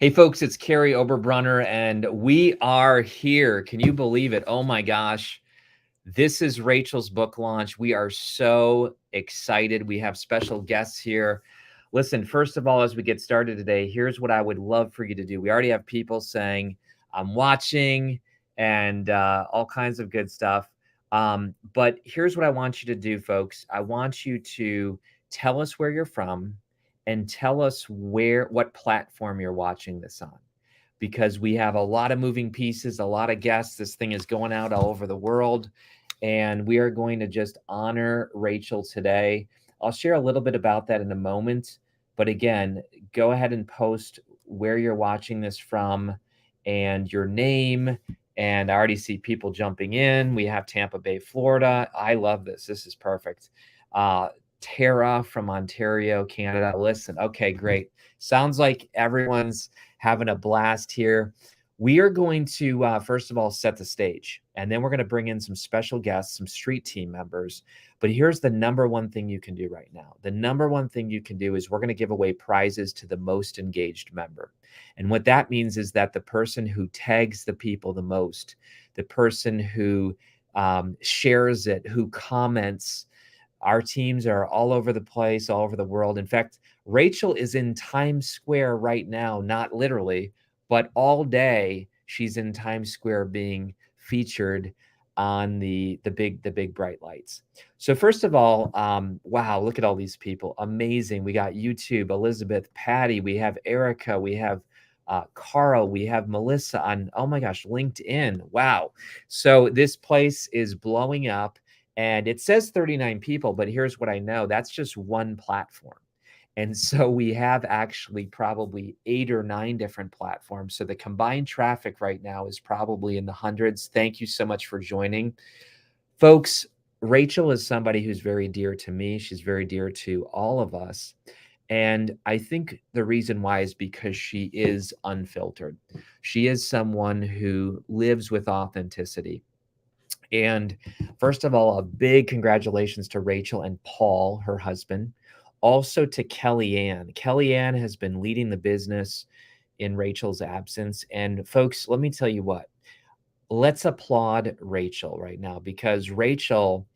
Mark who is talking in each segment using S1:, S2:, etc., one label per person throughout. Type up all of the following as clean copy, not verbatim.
S1: Hey folks, it's Kary Oberbrunner and we are here. Can you believe it? Oh my gosh. This is Rachel's book launch. We are so excited. We have special guests here. Listen, first of all, as we get started today, here's what I would love for you to do. We already have people saying, I'm watching and all kinds of good stuff. But here's what I want you to do, folks. I want you to tell us where you're from and tell us what platform you're watching this on, because we have a lot of moving pieces, a lot of guests. This thing is going out all over the world, and we are going to just honor Rachel today. I'll share a little bit about that in a moment. But again, go ahead and post where you're watching this from and your name. And I already see people jumping in. We have Tampa Bay, Florida. I love this. This is perfect. Tara from Ontario, Canada. Listen, okay, great. Sounds like everyone's having a blast here. We are going to, first of all, set the stage, and then we're going to bring in some special guests, some street team members. But here's the number one thing you can do right now. The number one thing you can do is we're going to give away prizes to the most engaged member. And what that means is that the person who tags the people the most, the person who shares it, who comments. Our teams are all over the place, all over the world. In fact, Rachel is in Times Square right now, not literally, but all day she's in Times Square being featured on the big bright lights. So first of all, wow, look at all these people. Amazing. We got YouTube, Elizabeth, Patty, we have Erica, we have Carl, we have Melissa on, oh my gosh, LinkedIn. Wow. So this place is blowing up. And it says 39 people, but here's what I know. That's just one platform. And so we have actually probably 8 or 9 different platforms. So the combined traffic right now is probably in the hundreds. Thank you so much for joining. Folks, Rachel is somebody who's very dear to me. She's very dear to all of us. And I think the reason why is because she is unfiltered. She is someone who lives with authenticity. And first of all, a big congratulations to Rachel and Paul, her husband. Also to Kellyanne. Kellyanne has been leading the business in Rachel's absence. And folks, let me tell you what, let's applaud Rachel right now, because Rachel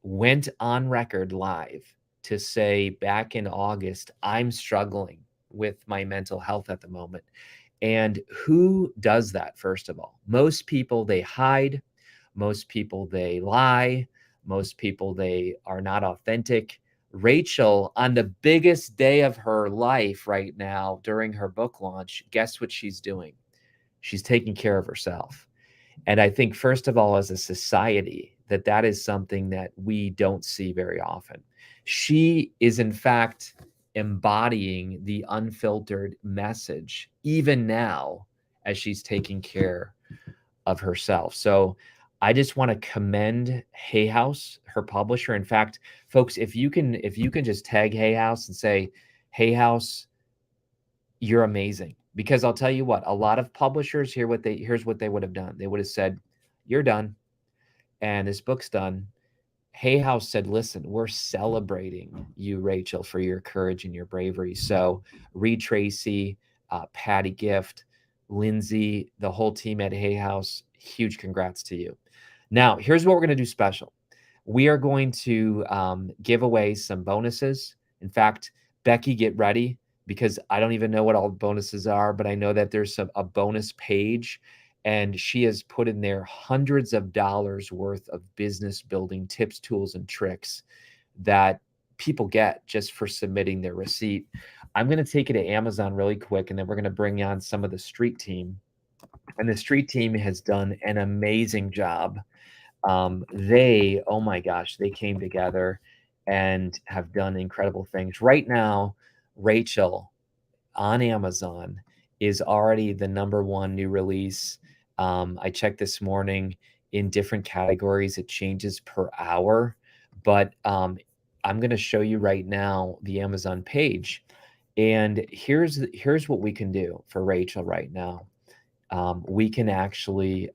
S1: went on record live to say back in August, I'm struggling with my mental health at the moment. And who does that, first of all? Most people, they hide. Most people, they lie. Most people, they are not authentic. Rachel, on the biggest day of her life right now during her book launch, guess what she's doing? She's taking care of herself. And I think, first of all, as a society, that is something that we don't see very often. She is, in fact, embodying the unfiltered message, even now, as she's taking care of herself. So I just want to commend Hay House, her publisher. In fact, folks, if you can just tag Hay House and say, Hay House, you're amazing. Because I'll tell you what, a lot of publishers here's what they would have done. They would have said, you're done, and this book's done. Hay House said, listen, we're celebrating you, Rachel, for your courage and your bravery. So Reed Tracy, Patty Gift, Lindsay, the whole team at Hay House, huge congrats to you. Now, here's what we're going to do special. We are going to give away some bonuses. In fact, Becky, get ready, because I don't even know what all the bonuses are, but I know that there's a bonus page, and she has put in there hundreds of dollars worth of business building tips, tools, and tricks that people get just for submitting their receipt. I'm going to take it to Amazon really quick, and then we're going to bring on some of the street team. And the street team has done an amazing job. Oh my gosh, they came together and have done incredible things. Right now, Rachel on Amazon is already the #1 new release. I checked this morning in different categories. It changes per hour, but I'm going to show you right now the Amazon page. And here's what we can do for Rachel right now. We can actually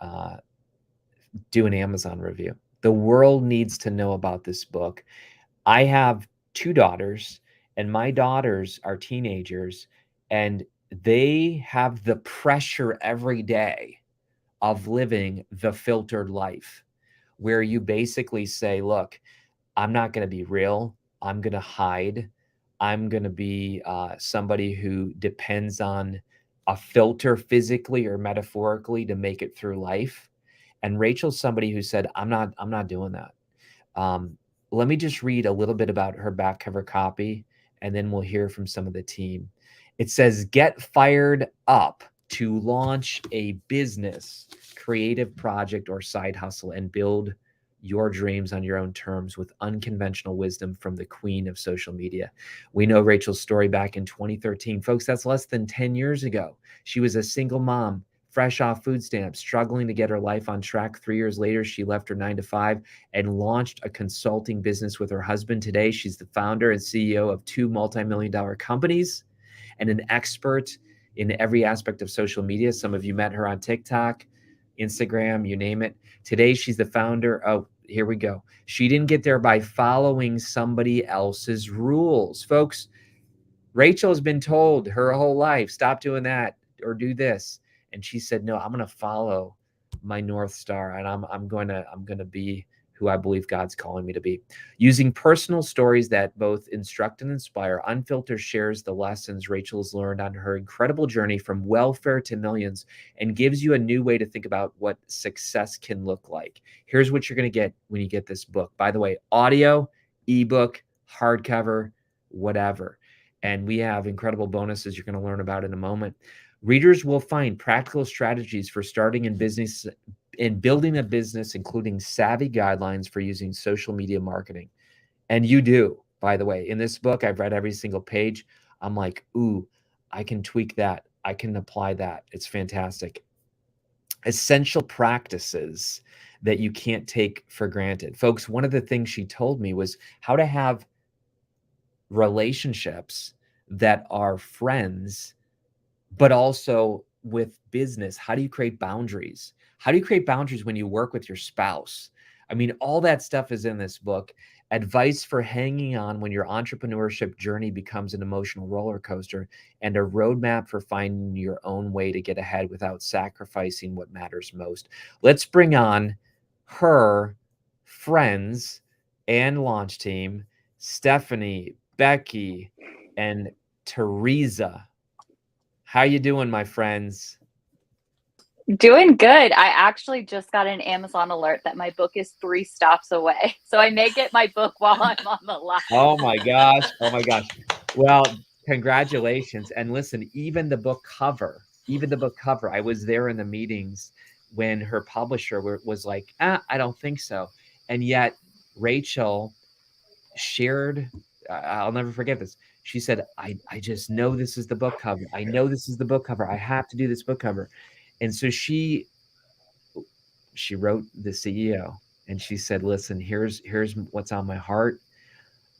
S1: do an Amazon review. The world needs to know about this book. I have 2 daughters, and my daughters are teenagers, and they have the pressure every day of living the filtered life, where you basically say, look, I'm not going to be real. I'm going to hide. I'm going to be somebody who depends on a filter physically or metaphorically to make it through life. And Rachel's somebody who said, I'm not doing that. Um, Let me just read a little bit about her back cover copy, and then we'll hear from some of the team. It says, get fired up to launch a business, creative project, or side hustle and build your dreams on your own terms with unconventional wisdom from the queen of social media. We know Rachel's story back in 2013. Folks, that's less than 10 years ago. She was a single mom, fresh off food stamps, struggling to get her life on track. 3 years later, she left her 9 to 5 and launched a consulting business with her husband. Today, she's the founder and CEO of 2 multi-million-dollar companies and an expert in every aspect of social media. Some of you met her on TikTok, Instagram, you name it. Today, she's the founder. Oh, here we go. She didn't get there by following somebody else's rules. Folks, Rachel has been told her whole life, stop doing that or do this. And she said, no, I'm going to follow my North Star, and I'm going to be who I believe God's calling me to be. Using personal stories that both instruct and inspire, Unfiltered shares the lessons Rachel has learned on her incredible journey from welfare to millions and gives you a new way to think about what success can look like. Here's what you're going to get when you get this book. By the way, audio, ebook, hardcover, whatever. And we have incredible bonuses you're going to learn about in a moment. Readers will find practical strategies for starting in business and building a business, including savvy guidelines for using social media marketing. And you do, by the way. In this book, I've read every single page. I'm like, ooh, I can tweak that. I can apply that. It's fantastic. Essential practices that you can't take for granted. Folks, one of the things she told me was how to have relationships that are friends, but also with business. How do you create boundaries? How do you create boundaries when you work with your spouse? I mean, all that stuff is in this book. Advice for hanging on when your entrepreneurship journey becomes an emotional roller coaster, and a roadmap for finding your own way to get ahead without sacrificing what matters most. Let's bring on her friends and launch team, Stephanie, Becky, and Teresa. How you doing, my friends?
S2: Doing good. I actually just got an Amazon alert that my book is 3 stops away. So I may get my book while I'm on the live.
S1: Oh my gosh. Oh my gosh. Well, congratulations. And listen, even the book cover, I was there in the meetings when her publisher was like, I don't think so. And yet Rachel shared, I'll never forget this. She said, I just know this is the book cover. I know this is the book cover. I have to do this book cover. And so she wrote the CEO and she said, listen, here's what's on my heart.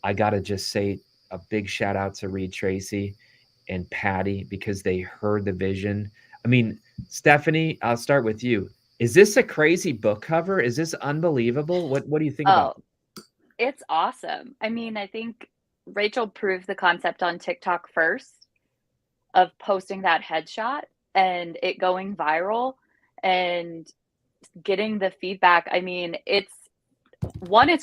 S1: I got to just say a big shout out to Reed Tracy and Patty because they heard the vision. I mean, Stephanie, I'll start with you. Is this a crazy book cover? Is this unbelievable? What do you think about it?
S2: It's awesome. I mean, I think Rachel proved the concept on TikTok first of posting that headshot and it going viral and getting the feedback. I mean, it's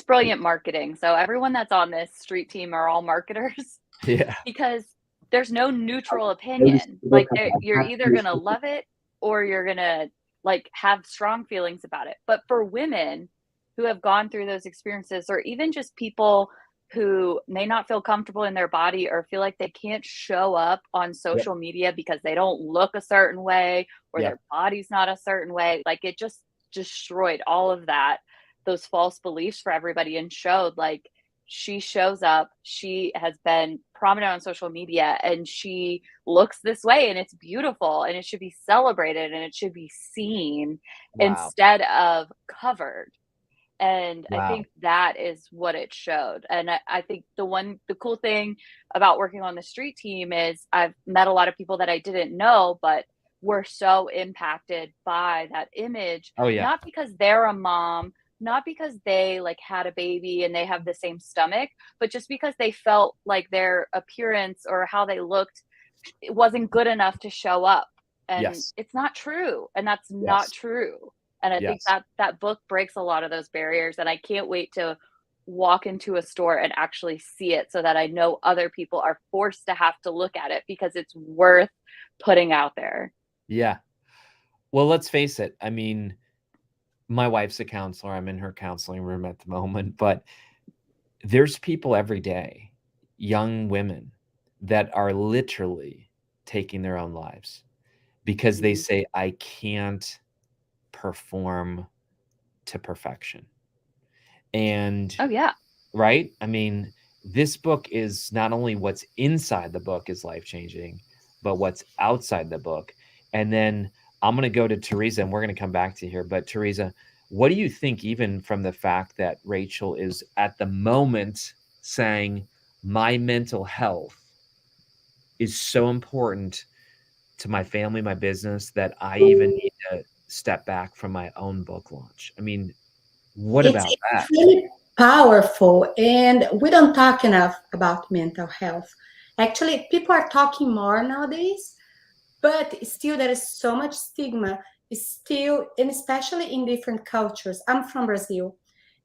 S2: brilliant marketing. So everyone that's on this street team are all marketers.
S1: Yeah.
S2: Because there's no neutral opinion. Like you're either going to love it or you're going to like have strong feelings about it. But for women who have gone through those experiences, or even just people who may not feel comfortable in their body or feel like they can't show up on social media because they don't look a certain way or their body's not a certain way, like it just destroyed all of that, those false beliefs for everybody, and showed like she shows up, she has been prominent on social media, and she looks this way, and it's beautiful, and it should be celebrated, and it should be seen instead of covered. And I think that is what it showed. And I think the cool thing about working on the street team is I've met a lot of people that I didn't know, but were so impacted by that image.
S1: Oh, yeah.
S2: Not because they're a mom, not because they like had a baby and they have the same stomach, but just because they felt like their appearance or how they looked it wasn't good enough to show up. And
S1: Yes.
S2: it's not true. And that's not
S1: Yes.
S2: true. And I think
S1: Yes.
S2: that book breaks a lot of those barriers. And I can't wait to walk into a store and actually see it so that I know other people are forced to have to look at it because it's worth putting out there.
S1: Yeah. Well, let's face it. I mean, my wife's a counselor. I'm in her counseling room at the moment, but there's people every day, young women, that are literally taking their own lives because they say, I can't perform to perfection. And
S2: Oh, yeah.
S1: right? I mean, this book is not only what's inside the book is life changing, but what's outside the book. And then I'm going to go to Teresa and we're going to come back to here. But Teresa, what do you think, even from the fact that Rachel is at the moment saying, my mental health is so important to my family, my business, that I even need to step back from my own book launch? I mean, what about that?
S3: It's really powerful, and we don't talk enough about mental health. Actually, people are talking more nowadays, but still there is so much stigma. Still, and especially in different cultures. I'm from Brazil,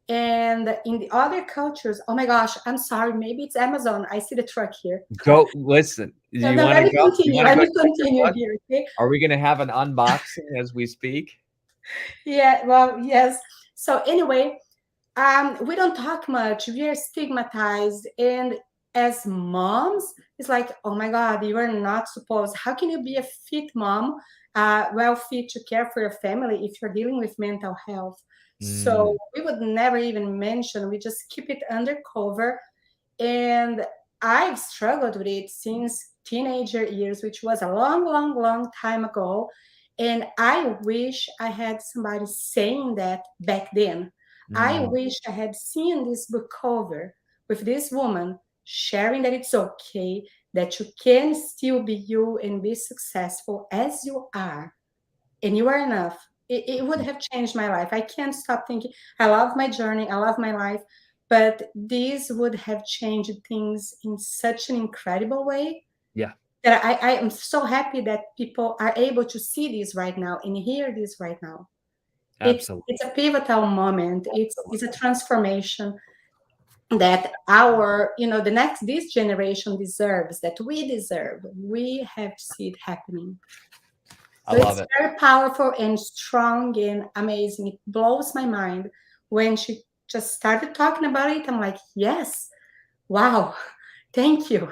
S3: and in the other cultures, oh my gosh, I'm sorry, maybe it's Amazon. I see the truck here.
S1: Go listen.
S3: No,
S1: You
S3: no,
S1: want
S3: let
S1: to
S3: me
S1: go? You
S3: continue.
S1: want to
S3: Let
S1: go
S3: me
S1: check your
S3: continue
S1: book?
S3: here. Okay.
S1: Are we going to have an unboxing as we speak?
S3: Yeah. Well, yes. So anyway, we don't talk much. We are stigmatized, and as moms, it's like, oh my God, you are not supposed. How can you be a fit mom, well fit to care for your family if you're dealing with mental health? So
S1: Mm,
S3: we would never even mention. We just keep it undercover, and I've struggled with it since teenager years, which was a long, long, long time ago. And I wish I had somebody saying that back then. I
S1: mm,
S3: wish I had seen this book cover with this woman sharing that it's okay, that you can still be you and be successful as you are, and you are enough. It would have changed my life. I can't stop thinking. I love my journey, I love my life, but this would have changed things in such an incredible way
S1: yeah,
S3: that I am so happy that people are able to see this right now and hear this right now.
S1: absolutely.
S3: It's a pivotal moment. It's a transformation that our, the next this generation deserves, that we deserve. We have to see it happening.
S1: I
S3: So
S1: love
S3: it's
S1: it.
S3: very powerful and strong and amazing. It blows my mind when she just started talking about it. I'm like, yes, wow, thank you.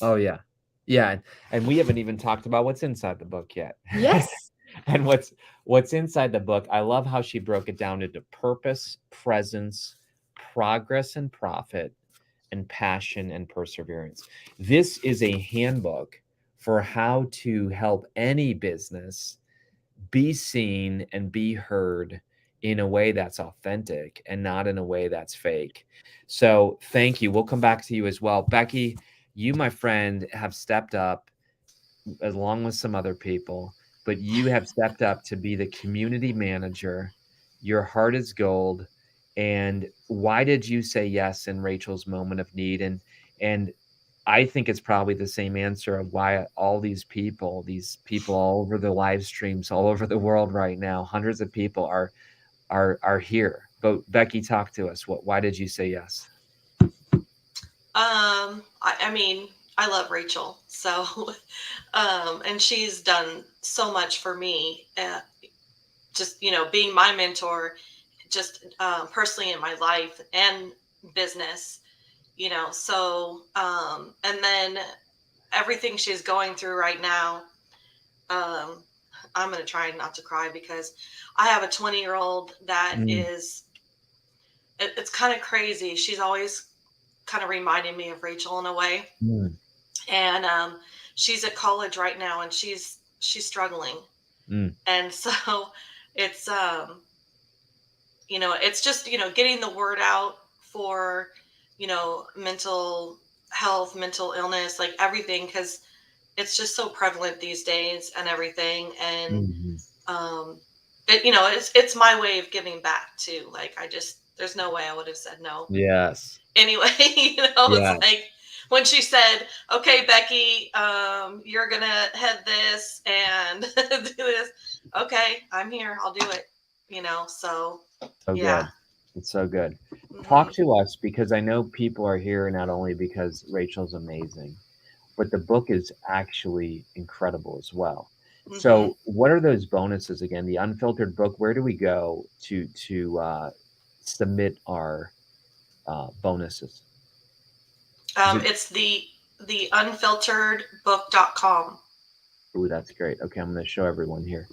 S1: Oh yeah. Yeah, and we haven't even talked about what's inside the book yet.
S3: Yes.
S1: And what's inside the book, I love how she broke it down into purpose, presence, progress and profit, and passion and perseverance. This is a handbook for how to help any business be seen and be heard in a way that's authentic and not in a way that's fake. So thank you. We'll come back to you as well. Becky, you, my friend, have stepped up along with some other people, but you have stepped up to be the community manager. Your heart is gold. And why did you say yes in Rachel's moment of need? And I think it's probably the same answer of why all these people all over the live streams, all over the world right now, hundreds of people are here. But Becky, talk to us. Why did you say yes?
S4: I mean, I love Rachel, so and she's done so much for me. Just being my mentor, just personally in my life and business. So and then everything she's going through right now. Um, I'm gonna try not to cry because I have a 20-year-old that
S1: Mm,
S4: is. It's kind of crazy. She's always kind of reminding me of Rachel in a way.
S1: mm,
S4: And she's at college right now, and she's struggling.
S1: mm.
S4: And so it's it's just getting the word out for mental health, mental illness, like everything, because it's just so prevalent these days and everything. And
S1: Mhm.
S4: um it's my way of giving back too. Like, there's no way I would have said no
S1: Yes.
S4: anyway. It's
S1: Yeah.
S4: like, when she said, "Okay, Becky, you're gonna head this and do this." Okay, I'm here. I'll do it. So yeah.
S1: Good. It's so good. Talk
S4: Mhm.
S1: to us, because I know people are here not only because Rachel's amazing, but the book is actually incredible as well.
S4: Mhm.
S1: So, what are those bonuses again? The unfiltered book. Where do we go to submit our bonuses? Is it?
S4: It's the unfilteredbook.com.
S1: Ooh, that's great. Okay, I'm going to show everyone here.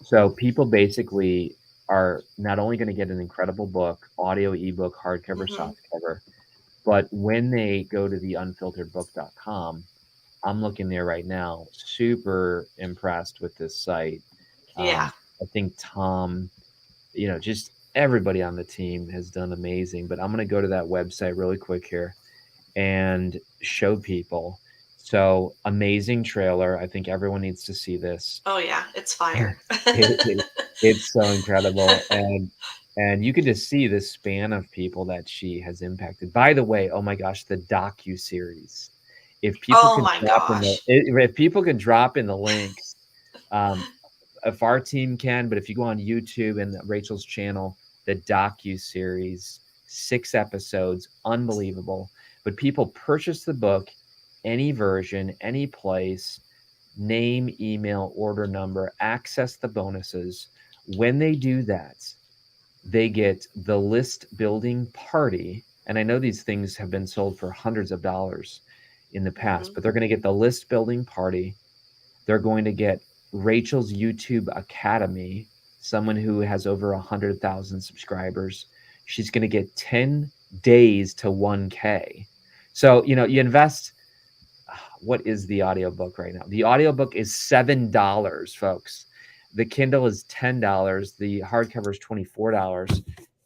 S1: So, people basically are not only going to get an incredible book, audio, ebook, hardcover,
S4: Mhm.
S1: softcover, but when they go to the unfilteredbook.com, I'm looking there right now, super impressed with this site.
S4: Yeah.
S1: I think Tom, just everybody on the team has done amazing. But I'm going to go to that website really quick here and show people. So, amazing trailer. I think everyone needs to see this.
S4: Oh yeah, it's fire.
S1: it, it's so incredible. And you can just see the span of people that she has impacted. By the way, oh my gosh, the docu-series. If people
S4: Oh
S1: could
S4: my
S1: drop in
S4: gosh.
S1: if people could drop in the links, um, if our team can, but if you go on YouTube and Rachel's channel, the docu-series, 6 episodes, unbelievable. But people purchase the book, any version, any place, name, email, order number, access the bonuses. When they do that, they get the list building party. And I know these things have been sold for hundreds of dollars in the past,
S4: Mhm.
S1: but they're going to get the list building party. They're going to get Rachel's YouTube Academy, someone who has over 100,000 subscribers. She's going to get 10 days to 1K. So, you invest. What is the audiobook right now? The audiobook is $7, folks. The Kindle is $10. The hardcover is $24.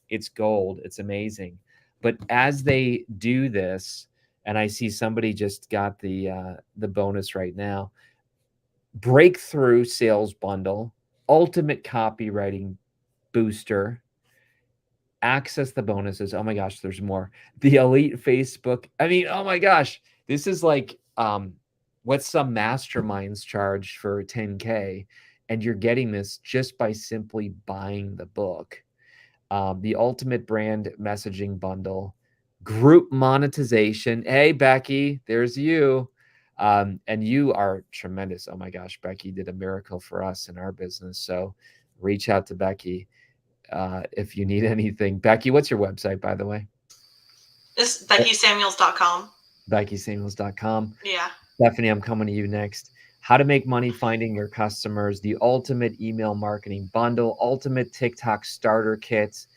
S1: It's gold. It's amazing. But as they do this, and I see somebody just got the bonus right now, breakthrough sales bundle, ultimate copywriting booster, access the bonuses. Oh my gosh, there's more. The elite Facebook. I mean, oh my gosh, this is like what some masterminds charge for 10K, and you're getting this just by simply buying the book. The ultimate brand messaging bundle, group monetization. Hey, Becky, there's you. And you are tremendous. Oh my gosh, Becky did a miracle for us in our business. So reach out to Becky if you need anything. Becky, what's your website, by the way?
S4: It's BeckySamuels.com.
S1: BeckySamuels.com.
S4: Yeah.
S1: Stephanie, I'm coming to you next. How to make money finding your customers, the ultimate email marketing bundle, ultimate TikTok starter kits,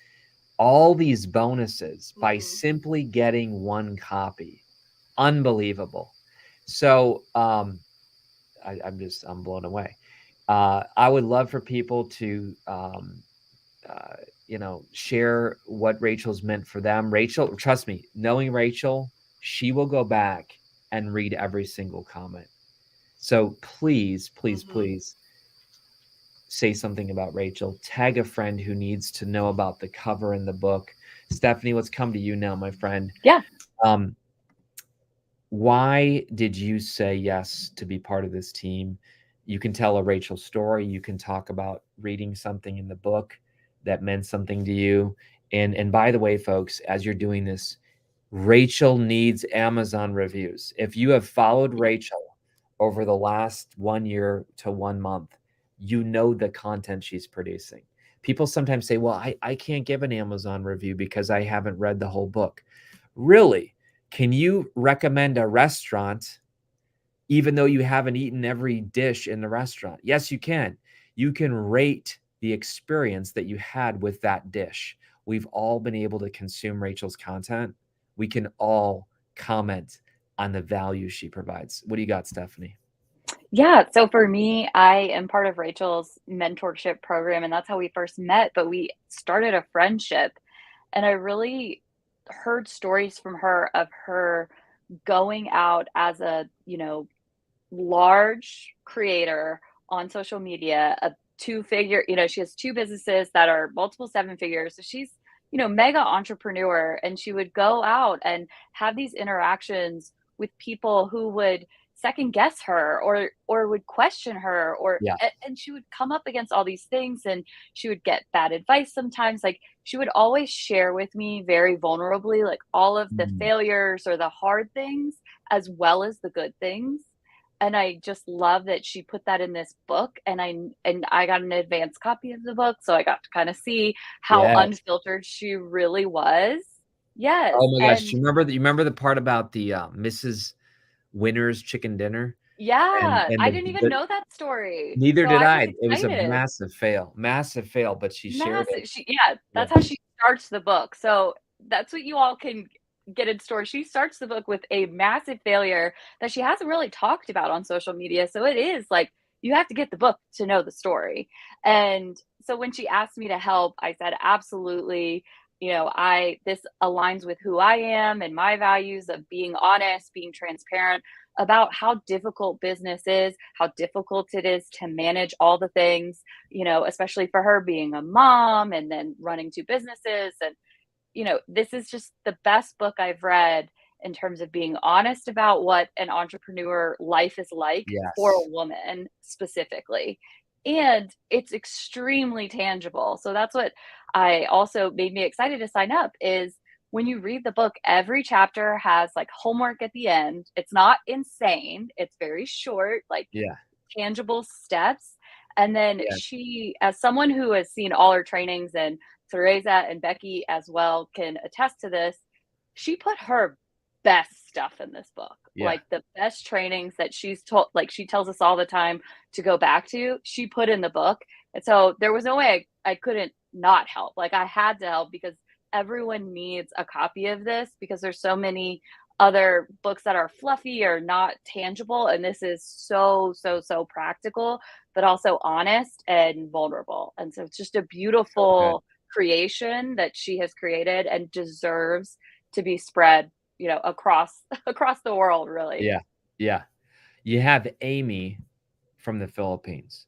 S1: all these bonuses by simply getting one copy. Unbelievable. So I'm blown away. I would love for people to share what Rachel's meant for them. Rachel, trust me, knowing Rachel, she will go back and read every single comment. So please, please, please say something about Rachel. Tag a friend who needs to know about the cover in the book. Stephanie, let's come to you now, my friend.
S2: Yeah.
S1: Why did you say yes to be part of this team? You can tell a Rachel story. You can talk about reading something in the book that meant something to you. And by the way, folks, as you're doing this, Rachel needs Amazon reviews. If you have followed Rachel over the last 1 year to 1 month, you know the content she's producing. People sometimes say, well, I can't give an Amazon review because I haven't read the whole book. Really? Can you recommend a restaurant even though you haven't eaten every dish in the restaurant? Yes, you can. You can rate the experience that you had with that dish. We've all been able to consume Rachel's content. We can all comment on the value she provides. What do you got, Stephanie?
S2: Yeah, so for me, I am part of Rachel's mentorship program, and that's how we first met, but we started a friendship. And I really heard stories from her of her going out as a, large creator on social media, a two-figure, she has 2 businesses that are multiple 7 figures. So she's, mega entrepreneur, and she would go out and have these interactions with people who would second guess her or would question her, or
S1: Yeah.
S2: and she would come up against all these things, and she would get bad advice sometimes. Like, she would always share with me very vulnerably, like, all of the
S1: Mm.
S2: failures or the hard things as well as the good things. And I just love that she put that in this book, and I got an advanced copy of the book, so I got to kind of see how
S1: Yes.
S2: unfiltered she really was. Yes,
S1: Oh my gosh.
S2: and
S1: You remember the part about the Mrs. Winner's chicken dinner?
S2: yeah,
S1: And
S2: I
S1: the
S2: didn't even
S1: the
S2: know that story,
S1: neither
S2: so
S1: did
S2: I was
S1: I. It was a
S2: excited.
S1: massive fail, but she shared it.
S2: Massive, yeah,
S1: Yeah.
S2: that's how she starts the book, so that's what you all can get in store. She starts the book with a massive failure that she hasn't really talked about on social media, so it is like, you have to get the book to know the story. And so when she asked me to help, I said, "Absolutely, I this aligns with who I am and my values of being honest, being transparent about how difficult business is, how difficult it is to manage all the things, especially for her being a mom and then running two businesses. And, this is just the best book I've read in terms of being honest about what an entrepreneur life is like for a
S1: Yes.
S2: woman specifically. And it's extremely tangible. So that's what I also made me excited to sign up is when you read the book, every chapter has like homework at the end. It's not insane. It's very short, like
S1: Yeah.
S2: tangible steps. And then
S1: Yeah.
S2: she, as someone who has seen all her trainings, and Teresa and Becky as well can attest to this, she put her best stuff in this book.
S1: Yeah.
S2: Like the best trainings that she's told, like she tells us all the time to go back to, she put in the book. And so there was no way I couldn't not help. Like, I had to help because everyone needs a copy of this, because there's so many other books that are fluffy or not tangible, and this is so practical, but also honest and vulnerable. And so it's just a
S1: So good.
S2: beautiful creation that she has created and deserves to be spread, across across the world, really.
S1: Yeah. Yeah. You have Amy from the Philippines,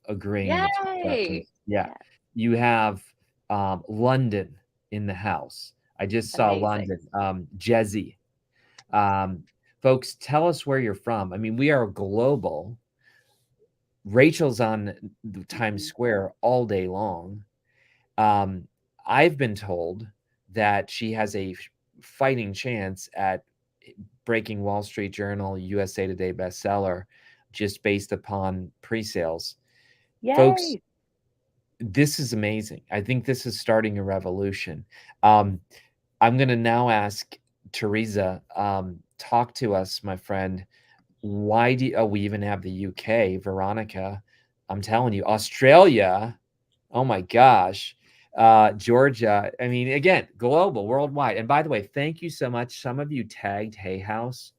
S1: agreeing with your
S2: Yay.
S1: questions. Yeah.
S2: Yeah,
S1: You have London in the house. I just saw
S2: amazing.
S1: London. Jezzy. Um, folks, tell us where you're from. I mean, we are global. Rachel's on the Times
S2: Mhm.
S1: Square all day long. Um, I've been told that she has a fighting chance at breaking Wall Street Journal, USA Today bestseller, just based upon pre-sales. Folks,
S2: Yay.
S1: this is amazing. I think this is starting a revolution. Um, I'm going to now ask Teresa, talk to us, my friend. Why do we even have the UK, Veronica? I'm telling you, Australia. Oh my gosh. Georgia. I mean, again, global, worldwide. And by the way, thank you so much. Some of you tagged Hay House,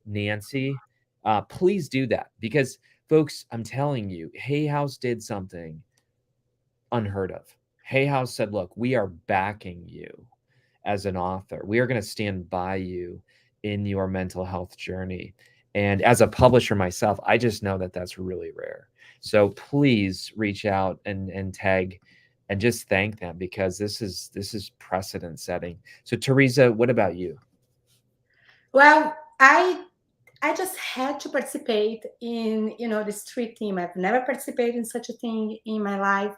S1: Nancy. Please do that because, folks, I'm telling you, Hay House did something unheard of. Hay House said, look, we are backing you as an author. We are going to stand by you in your mental health journey. And as a publisher myself, I just know that that's really rare. So please reach out and tag and just thank them because this is precedent setting. So Teresa, what about you?
S3: Well, I just had to participate in, the street team. I've never participated in such a thing in my life.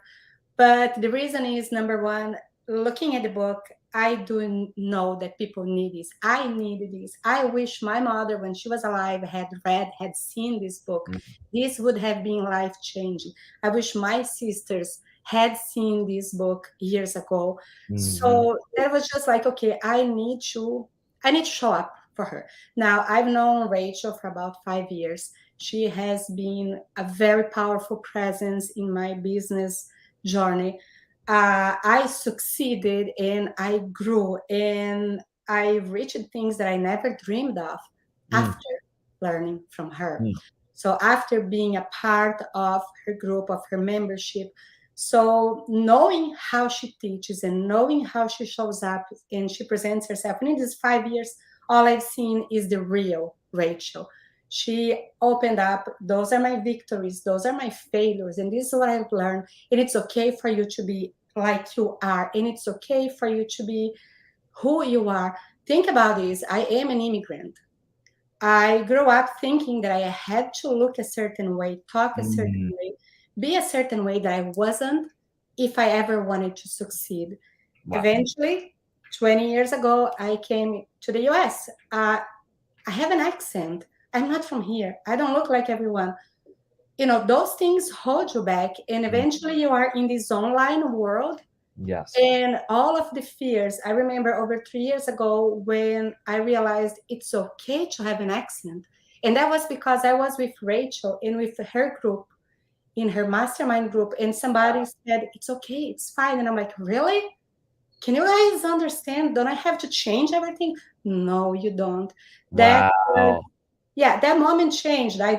S3: But the reason is, number one, looking at the book, I do know that people need this. I need this. I wish my mother, when she was alive, had seen this book.
S1: Mhm.
S3: This would have been life changing. I wish my sisters had seen this book years ago.
S1: Mhm.
S3: So that was just like, okay, I need to show up for her. Now, I've known Rachel for about 5 years. She has been a very powerful presence in my business journey. I succeeded and I grew and I reached things that I never dreamed of
S1: Mm,
S3: after learning from her.
S1: mm.
S3: So, after being a part of her group, of her membership, so knowing how she teaches and knowing how she shows up and she presents herself, and in these 5 years, all I've seen is the real Rachel. She opened up, those are my victories, those are my failures, and this is what I've learned. And it's okay for you to be like you are, and it's okay for you to be who you are. Think about this. I am an immigrant. I grew up thinking that I had to look a certain way, talk a certain way, be a certain way that I wasn't if I ever wanted to succeed.
S1: Wow.
S3: Eventually, 20 years ago, I came to the US. I have an accent. I'm not from here. I don't look like everyone. You know, those things hold you back. And eventually you are in this online world.
S1: Yes.
S3: And all of the fears, I remember over 3 years ago when I realized it's okay to have an accent. And that was because I was with Rachel and with her group, in her mastermind group, and somebody said, it's okay, it's fine. And I'm like, really? Can you guys understand? Don't I have to change everything? No, you don't. That
S1: Wow.
S3: yeah, that moment changed. I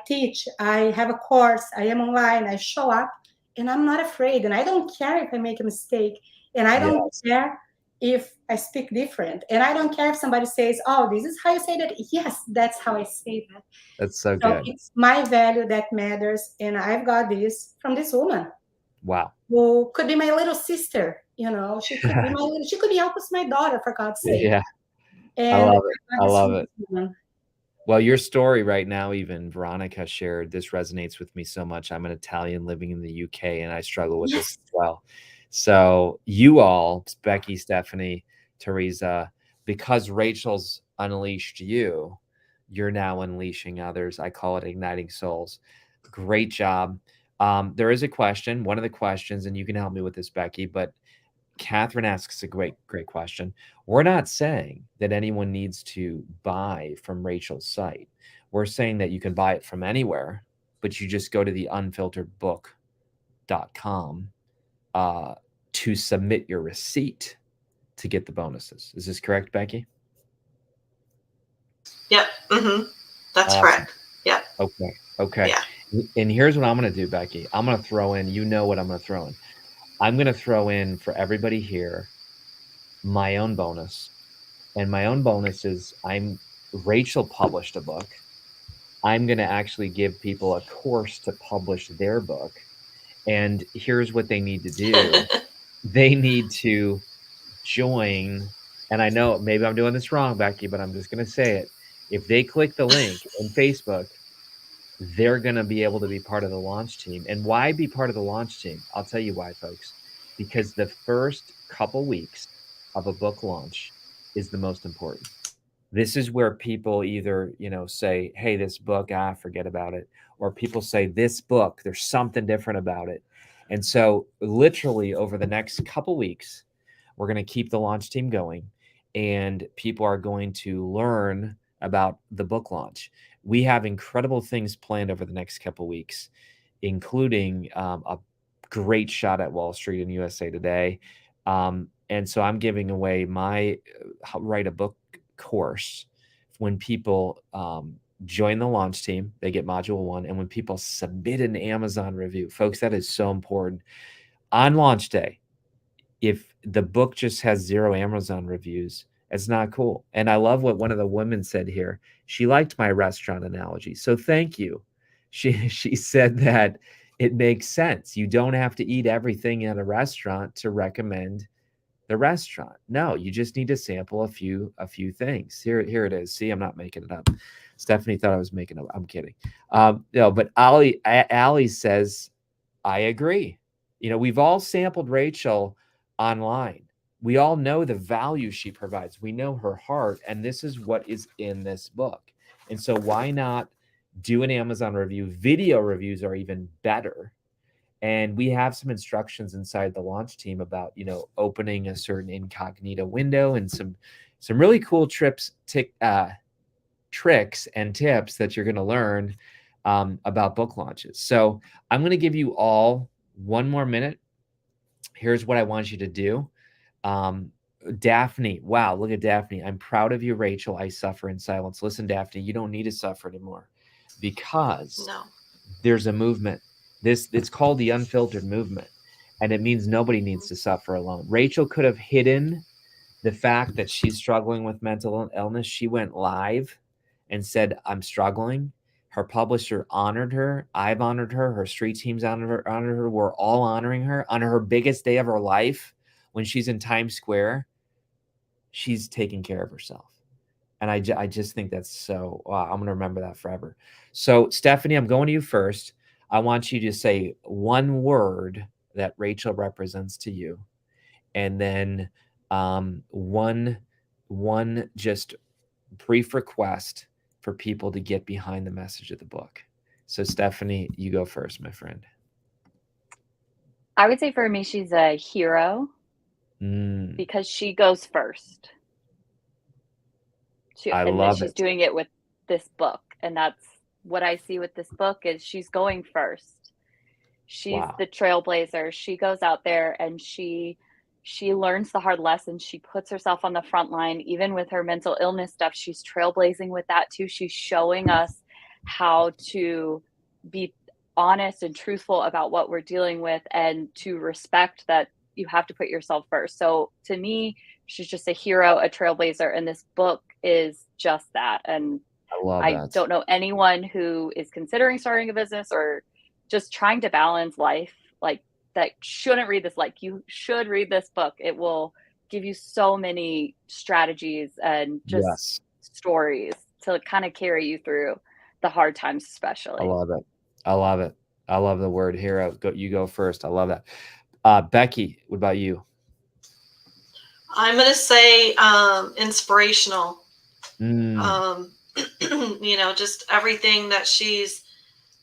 S3: teach, I have a course, I am online, I show up, and I'm not afraid. And I don't care if I make a mistake. And I don't
S1: Yes.
S3: care if I speak different. And I don't care if somebody says, oh, this is how you say that. Yes, that's how I say that.
S1: That's so
S3: So
S1: good.
S3: it's my value that matters. And I've got this from this woman
S1: Wow.
S3: who could be my little sister. You know, she could be she could be almost my daughter, for God's sake.
S1: Yeah.
S3: And
S1: I love it. I love it.
S3: woman.
S1: Well, your story right now, even Veronica shared, this resonates with me so much. I'm an Italian living in the UK, and I struggle with this as well. So you all, Becky, Stephanie, Teresa, because Rachel's unleashed you, you're now unleashing others. I call it igniting souls. Great job. There is a question, one of the questions, and you can help me with this, Becky, but Catherine asks a great question. We're not saying that anyone needs to buy from Rachel's site. We're saying that you can buy it from anywhere, but you just go to the unfilteredbook.com to submit your receipt to get the bonuses. Is this correct, Becky?
S4: Yep. That's
S1: Awesome.
S4: correct. Yep.
S1: Okay.
S4: Yeah.
S1: And here's what I'm going to do, Becky. I'm going to throw in, you know what I'm going to throw in. I'm going to throw in for everybody here my own bonus. And my own bonus is Rachel published a book. I'm going to actually give people a course to publish their book. And here's what they need to do. They need to join. And I know maybe I'm doing this wrong, Becky, but I'm just going to say it. If they click the link in Facebook, they're going to be able to be part of the launch team. And why be part of the launch team? I'll tell you why, folks. Because the first couple weeks of a book launch is the most important. This is where people either, say, hey, this book, forget about it. Or people say, this book, there's something different about it. And so literally over the next couple weeks, we're going to keep the launch team going. And people are going to learn about the book launch. We have incredible things planned over the next couple weeks, including a great shot at Wall Street and USA Today. And so I'm giving away my write a book course. When people join the launch team, they get module 1. And when people submit an Amazon review, folks, that is so important. On launch day, if the book just has 0 Amazon reviews, it's not cool. And I love what one of the women said here. She liked my restaurant analogy. So thank you. She said that it makes sense. You don't have to eat everything at a restaurant to recommend the restaurant. No, you just need to sample a few things. Here it is. See, I'm not making it up. Stephanie thought I was making it up. I'm kidding. No, but Ali says, I agree. We've all sampled Rachel online. We all know the value she provides. We know her heart, and this is what is in this book. And so why not do an Amazon review? Video reviews are even better. And we have some instructions inside the launch team about, opening a certain incognito window and some really cool tricks and tips that you're going to learn about book launches. So I'm going to give you all 1 more minute. Here's what I want you to do. Daphne, wow, look at Daphne. I'm proud of you, Rachel. I suffer in silence. Listen, Daphne, you don't need to suffer anymore because there's a movement. It's called the Unfiltered Movement, and it means nobody needs to suffer alone. Rachel could have hidden the fact that she's struggling with mental illness. She went live and said, I'm struggling. Her publisher honored her. I've honored her. Her street team's honored her. We're all honoring her on her biggest day of her life. When she's in Times Square, she's taking care of herself. And I just think that's so, wow, I'm going to remember that forever. So Stephanie, I'm going to you first. I want you to say one word that Rachel represents to you. And then one just brief request for people to get behind the message of the book. So Stephanie, you go first, my friend.
S2: I would say for me, she's a hero because she goes first. And then she's doing it with this book. And that's what I see with this book is she's going first. She's the trailblazer. She goes out there and she learns the hard lessons. She puts herself on the front line, even with her mental illness stuff. She's trailblazing with that too. She's showing us how to be honest and truthful about what we're dealing with and to respect that you have to put yourself first. So to me, she's just a hero, a trailblazer, and this book is just that. And I don't know anyone who is considering starting a business or just trying to balance life like that shouldn't read this. Like, you should read this book. It will give you so many strategies and just stories to kind of carry you through the hard times, especially.
S1: I love it. I love it. I love the word hero. You go first. I love that. Becky, what about you?
S4: I'm going to say inspirational. You know, just everything that she's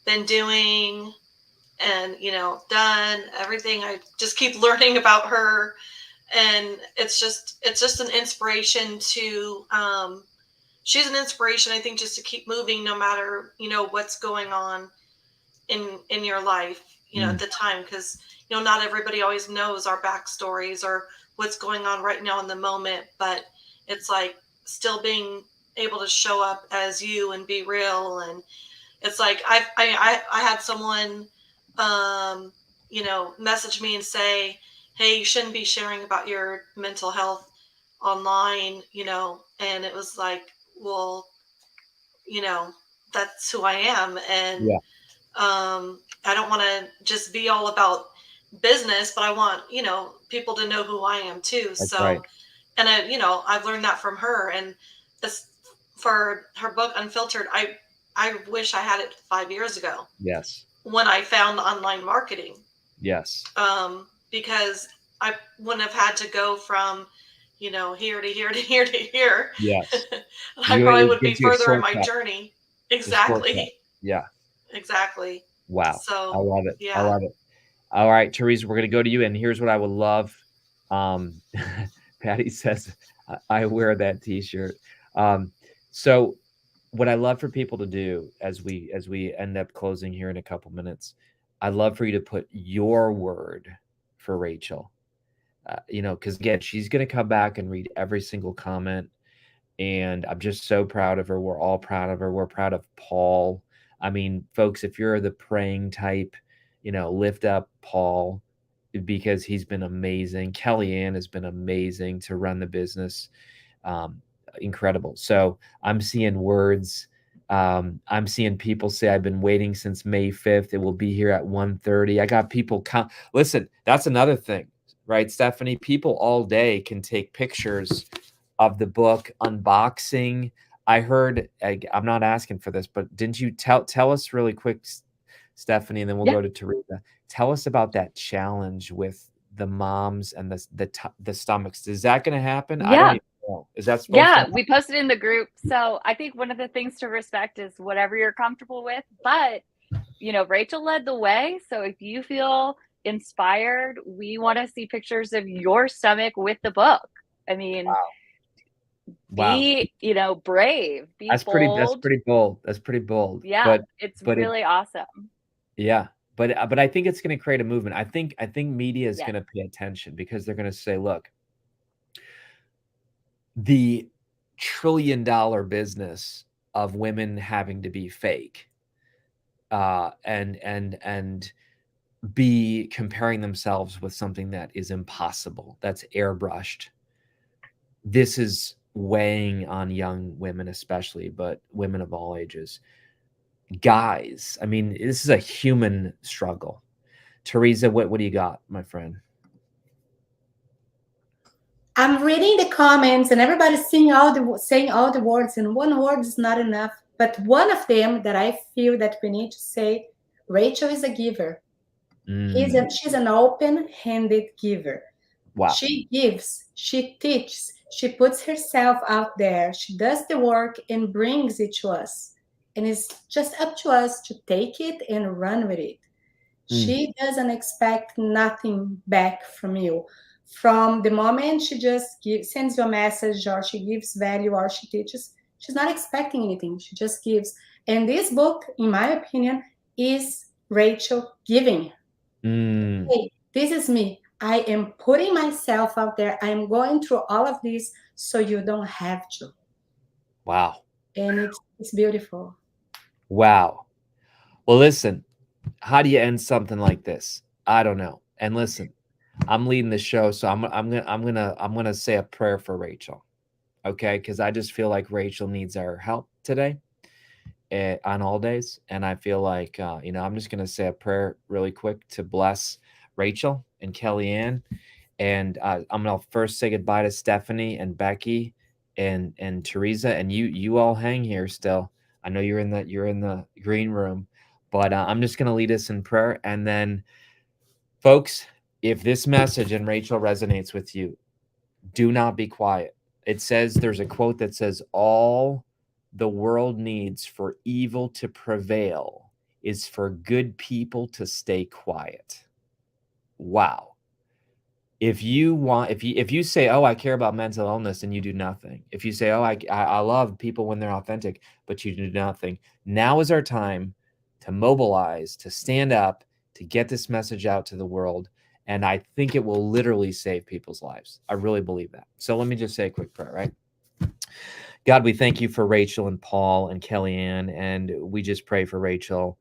S4: been doing and, you know, done, everything. I just keep learning about her. And it's just an inspiration to, she's an inspiration, I think, just to keep moving no matter, you know, what's going on in your life, you know, at the time. Because, you know, not everybody always knows our backstories or what's going on right now in the moment. But it's like still being able to show up as you and be real. And it's like I had someone you know, message me and say, hey, you shouldn't be sharing about your mental health online, you know. And it was like, well, you know, that's who I am. And I don't want to just be all about business, but I want, you know, people to know who I am too. And I, you know, I've learned that from her. And for her book Unfiltered, I wish I had it 5 years ago. When I found online marketing. Because I wouldn't have had to go from, you know, here to here to here to here. I probably would be further in my journey. Exactly. Exactly.
S1: Wow.
S4: So
S1: I love it.
S4: Yeah.
S1: I love it. All right, Teresa, we're going to go to you. And here's what I would love. Patty says, I wear that t-shirt. So what I love for people to do as we end up closing here in a couple minutes, I'd love for you to put your word for Rachel. You know, because again, she's going to come back and read every single comment. And I'm just so proud of her. We're all proud of her. We're proud of Paul. I mean, folks, if you're the praying type, you know, lift up Paul because he's been amazing. Kellyanne has been amazing to run the business. Incredible. So I'm seeing words. I'm seeing people say, I've been waiting since May 5th. It will be here at 1:30. I got people listen, that's another thing, right, Stephanie? People all day can take pictures of the book unboxing. I heard, I'm not asking for this, but didn't you tell us really quick, Stephanie, and then we'll go to Teresa. Tell us about that challenge with the moms and the stomachs. Is that going to happen? I don't even know. Is that supposed to happen?
S2: We posted in the group. So I think one of the things to respect is whatever you're comfortable with. But, you know, Rachel led the way. So if you feel inspired, we want to see pictures of your stomach with the book. I mean, be, you know, brave, be bold.
S1: That's pretty bold. That's pretty bold.
S2: Yeah, it's really awesome.
S1: Yeah. But I think it's going to create a movement. I think media is going to pay attention because they're going to say, look, the $1 trillion business of women having to be fake and be comparing themselves with something that is impossible, that's airbrushed. This is weighing on young women especially, but women of all ages. Guys, I mean, this is a human struggle. Teresa, what do you got, my friend?
S3: I'm reading the comments and everybody's saying all the words, and one word is not enough. But one of them that I feel that we need to say, Rachel is a giver. She's an open-handed giver.
S1: Wow.
S3: She gives, she teaches, she puts herself out there, she does the work and brings it to us. And it's just up to us to take it and run with it. She doesn't expect nothing back from you. From the moment she just sends you a message, or she gives value, or she teaches, she's not expecting anything. She just gives. And this book, in my opinion, is Rachel giving. Hey, this is me. I am putting myself out there. I am going through all of this so you don't have to.
S1: Wow.
S3: And it's beautiful.
S1: Wow. Well, listen, how do you end something like this? I don't know. And listen, I'm leading the show, so I'm gonna say a prayer for Rachel, okay? Because I just feel like Rachel needs our help today, on all days, and I feel like I'm just gonna say a prayer really quick to bless Rachel and Kellyanne, and I'm gonna first say goodbye to Stephanie and Becky and Teresa, and you all hang here still. I know you're in the green room, but I'm just gonna lead us in prayer, and then, folks, if this message and Rachel resonates with you, do not be quiet. It says, there's a quote that says, all the world needs for evil to prevail is for good people to stay quiet. Wow. If you say, oh, I care about mental illness, and you do nothing. If you say, oh, I love people when they're authentic, but you do nothing. Now is our time to mobilize, to stand up, to get this message out to the world. And I think it will literally save people's lives. I really believe that. So let me just say a quick prayer, right? God, we thank you for Rachel and Paul and Kellyanne, and we just pray for Rachel.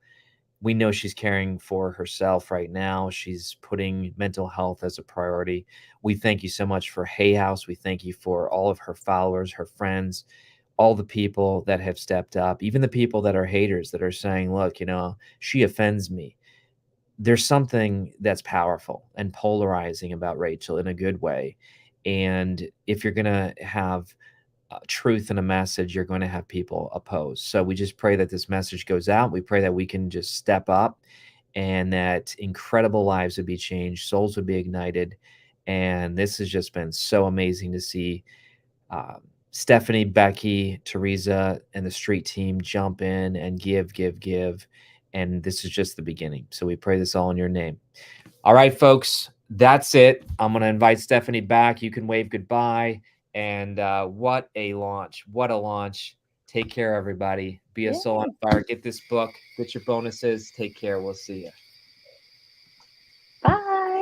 S1: We know she's caring for herself right now. She's putting mental health as a priority. We thank you so much for Hay House. We thank you for all of her followers, her friends, all the people that have stepped up, even the people that are haters that are saying, look, she offends me. There's something that's powerful and polarizing about Rachel in a good way. And if you're going to have truth in a message, you're going to have people oppose. So we just pray that this message goes out. We pray that we can just step up and that incredible lives would be changed, souls would be ignited. And this has just been so amazing to see Stephanie, Becky, Teresa, and the street team jump in and give. And this is just the beginning. So we pray this all in your name. All right, folks, that's it. I'm going to invite Stephanie back. You can wave goodbye. And what a launch. What a launch. Take care, everybody. Be a soul on fire. Get this book. Get your bonuses. Take care. We'll see you.